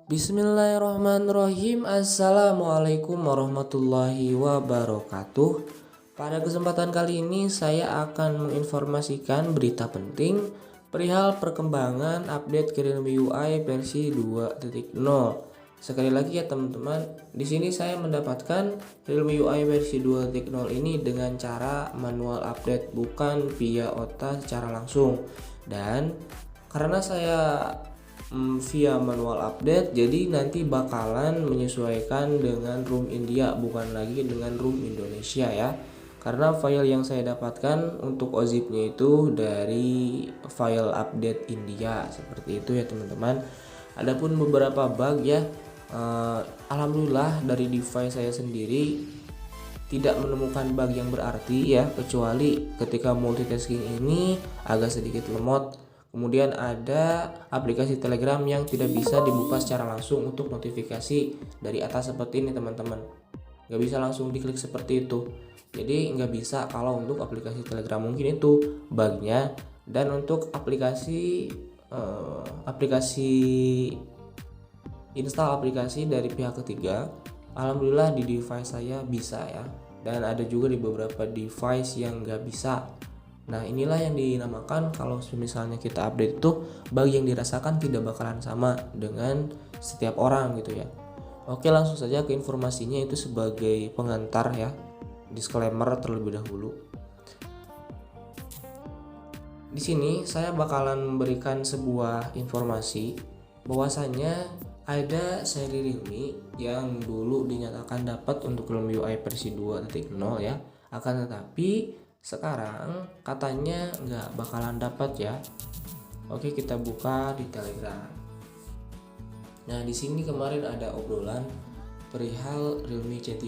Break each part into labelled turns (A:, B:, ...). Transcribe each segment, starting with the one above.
A: Bismillahirrahmanirrahim. Assalamualaikum warahmatullahi wabarakatuh. Pada kesempatan kali ini saya akan menginformasikan berita penting perihal perkembangan update Realme UI versi 2.0. Sekali lagi ya teman-teman, di sini saya mendapatkan Realme UI versi 2.0 ini dengan cara manual update, bukan via OTA secara langsung. Dan karena saya via manual update, jadi nanti bakalan menyesuaikan dengan room India, bukan lagi dengan room Indonesia ya, karena file yang saya dapatkan untuk ozipnya itu dari file update India, seperti itu ya teman-teman. Adapun beberapa bug ya, alhamdulillah dari device saya sendiri tidak menemukan bug yang berarti ya, kecuali ketika multitasking ini agak sedikit lemot. Kemudian ada aplikasi Telegram yang tidak bisa dibuka secara langsung untuk notifikasi dari atas seperti ini teman-teman. Nggak bisa langsung diklik seperti itu. Jadi nggak bisa kalau untuk aplikasi Telegram, mungkin itu bugnya. Dan untuk aplikasi install aplikasi dari pihak ketiga, alhamdulillah di device saya bisa ya. Dan ada juga di beberapa device yang nggak bisa. Nah inilah yang dinamakan kalau misalnya kita update itu bug yang dirasakan tidak bakalan sama dengan setiap orang gitu ya. Oke, langsung saja ke informasinya, itu sebagai pengantar ya, disclaimer terlebih dahulu. Di sini saya bakalan memberikan sebuah informasi bahwasanya ada seri Realme yang dulu dinyatakan dapat untuk Realme UI versi 2.0 ya, akan tetapi sekarang katanya nggak bakalan dapat ya. Oke, kita buka di Telegram. Nah di sini kemarin ada obrolan perihal Realme C3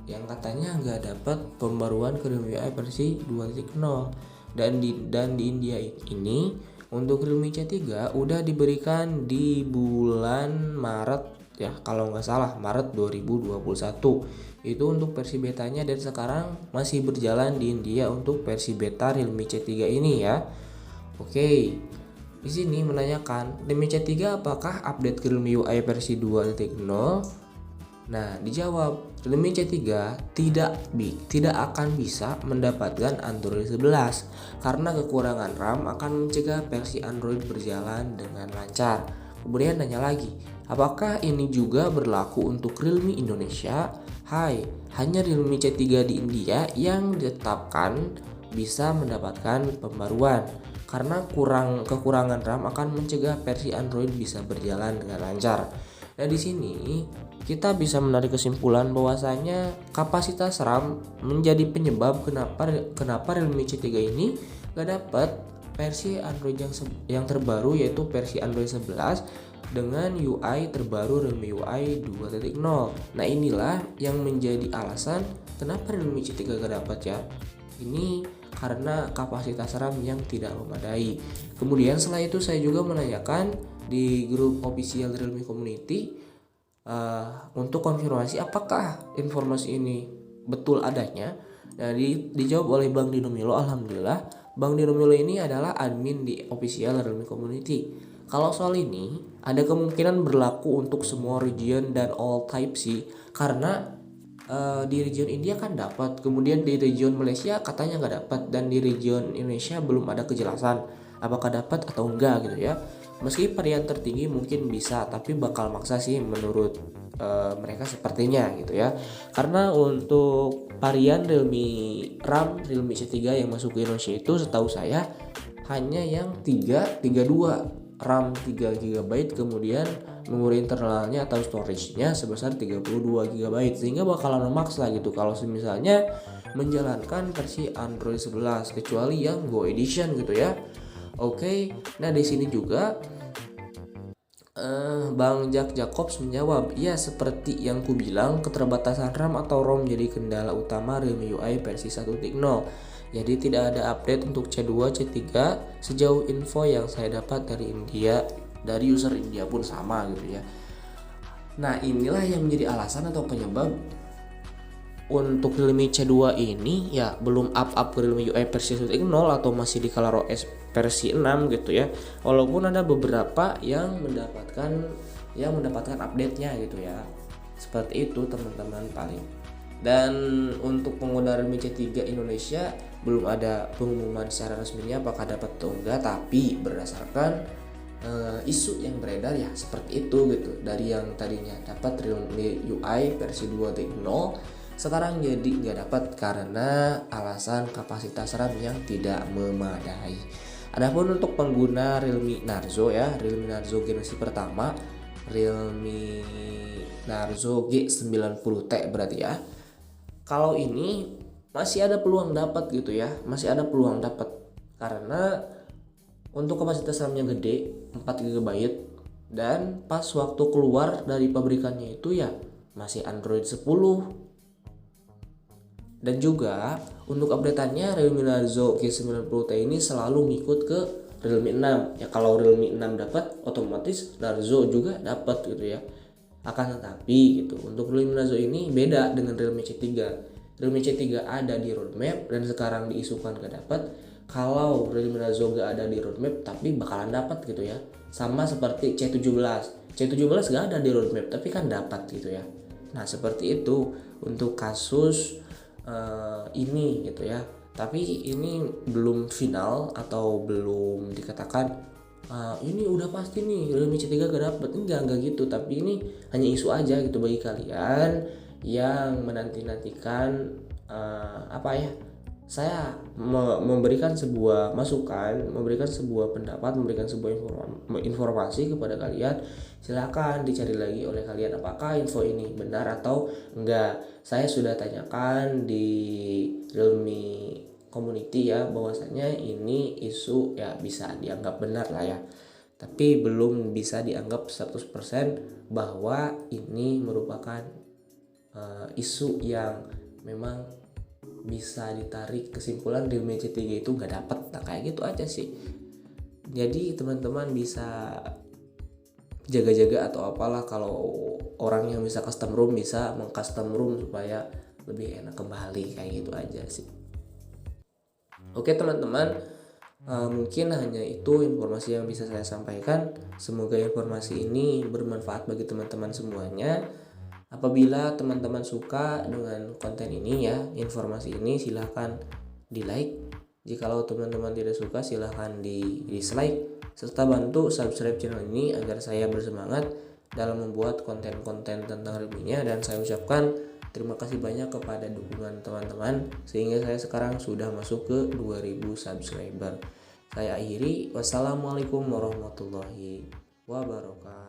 A: yang katanya nggak dapat pembaruan ke Realme UI versi 2.0, dan di India ini untuk Realme C3 udah diberikan di bulan Maret ya, kalau nggak salah Maret 2021 itu untuk versi betanya, dan sekarang masih berjalan di India untuk versi beta Realme C3 ini ya. Oke, di sini menanyakan Realme C3 apakah update ke Realme UI versi 2.0? Nah, dijawab Realme C3 tidak akan bisa mendapatkan Android 11 karena kekurangan RAM akan mencegah versi Android berjalan dengan lancar. Kemudian nanya lagi, apakah ini juga berlaku untuk Realme Indonesia? Hai, hanya Realme C3 di India yang ditetapkan bisa mendapatkan pembaruan karena kekurangan RAM akan mencegah versi Android bisa berjalan dengan lancar. Nah, di sini kita bisa menarik kesimpulan bahwasanya kapasitas RAM menjadi penyebab kenapa Realme C3 ini gak dapat versi Android yang terbaru, yaitu versi Android 11 dengan UI terbaru Realme UI 2.0. Nah inilah yang menjadi alasan kenapa Realme C3 gak dapat ya. Ini karena kapasitas RAM yang tidak memadai. Kemudian setelah itu saya juga menanyakan di grup official Realme Community untuk konfirmasi apakah informasi ini betul adanya. Nah dijawab oleh Bang Dino Milo. Alhamdulillah Bang Dino Milo ini adalah admin di official Realme Community. Kalau soal ini ada kemungkinan berlaku untuk semua region dan all type sih, karena di region India kan dapat, kemudian di region Malaysia katanya nggak dapat, dan di region Indonesia belum ada kejelasan apakah dapat atau enggak gitu ya. Meski varian tertinggi mungkin bisa, tapi bakal maksa sih menurut mereka sepertinya gitu ya. Karena untuk varian Realme RAM Realme C3 yang masuk ke Indonesia itu setahu saya hanya yang 332 RAM 3 GB, kemudian memori internalnya atau storage-nya sebesar 32 GB, sehingga bakalan memaksa gitu kalau misalnya menjalankan versi Android 11 kecuali yang Go Edition gitu ya. Oke, nah di sini juga Bang Jack Jacobs menjawab, ya seperti yang ku bilang, keterbatasan RAM atau ROM jadi kendala utama Realme UI versi 1.0. Jadi tidak ada update untuk C2, C3 sejauh info yang saya dapat dari India, dari user India pun sama gitu ya. Nah inilah yang menjadi alasan atau penyebab untuk Realme C2 ini ya belum up ke Realme UI versi 1.0 atau masih di ColorOS versi 6 gitu ya. Walaupun ada beberapa yang mendapatkan update-nya gitu ya. Seperti itu teman-teman paling. Dan untuk pengguna Realme C3 Indonesia belum ada pengumuman secara resminya apakah dapat atau enggak, tapi berdasarkan isu yang beredar ya seperti itu gitu. Dari yang tadinya dapat Realme UI versi 2.0 sekarang jadi nggak dapat karena alasan kapasitas RAM yang tidak memadai. Adapun untuk pengguna Realme Narzo ya, Realme Narzo generasi pertama, Realme Narzo G90T berarti ya. Kalau ini masih ada peluang dapat gitu ya, masih ada peluang dapat karena untuk kapasitas RAM-nya gede 4 GB dan pas waktu keluar dari pabrikannya itu ya masih Android 10. Dan juga untuk update-annya Realme Narzo G90T ini selalu ngikut ke Realme 6. Ya kalau Realme 6 dapat otomatis Narzo juga dapat gitu ya. Akan tetapi gitu, untuk Realme Narzo ini beda dengan Realme C3. Realme C3 ada di roadmap dan sekarang diisukan gak dapat. Kalau Realme Narzo gak ada di roadmap tapi bakalan dapat gitu ya. Sama seperti C17 gak ada di roadmap tapi kan dapat gitu ya. Nah seperti itu untuk kasus ini gitu ya. Tapi ini belum final atau belum dikatakan ini udah pasti nih Realme C3 gak dapet. Enggak gitu, tapi ini hanya isu aja gitu bagi kalian yang menanti-nantikan saya memberikan sebuah masukan, memberikan sebuah pendapat, memberikan sebuah informasi kepada kalian. Silakan dicari lagi oleh kalian apakah info ini benar atau enggak. Saya sudah tanyakan di Realme community ya, bahwasanya ini isu ya bisa dianggap benar lah ya, tapi belum bisa dianggap 100% bahwa ini merupakan isu yang memang bisa ditarik kesimpulan Realme C3 itu gak dapat. Nah kayak gitu aja sih. Jadi teman-teman bisa jaga-jaga atau apalah, kalau orang yang bisa custom ROM bisa meng-custom ROM supaya lebih enak kembali, kayak gitu aja sih. Oke teman-teman, mungkin hanya itu informasi yang bisa saya sampaikan. Semoga informasi ini bermanfaat bagi teman-teman semuanya. Apabila teman-teman suka dengan konten ini ya, informasi ini, silahkan di like. Jikalau teman-teman tidak suka silahkan di dislike, serta bantu subscribe channel ini agar saya bersemangat dalam membuat konten-konten tentang Realme-nya. Dan saya ucapkan terima kasih banyak kepada dukungan teman-teman sehingga saya sekarang sudah masuk ke 2000 subscriber. Saya akhiri, wassalamualaikum warahmatullahi wabarakatuh.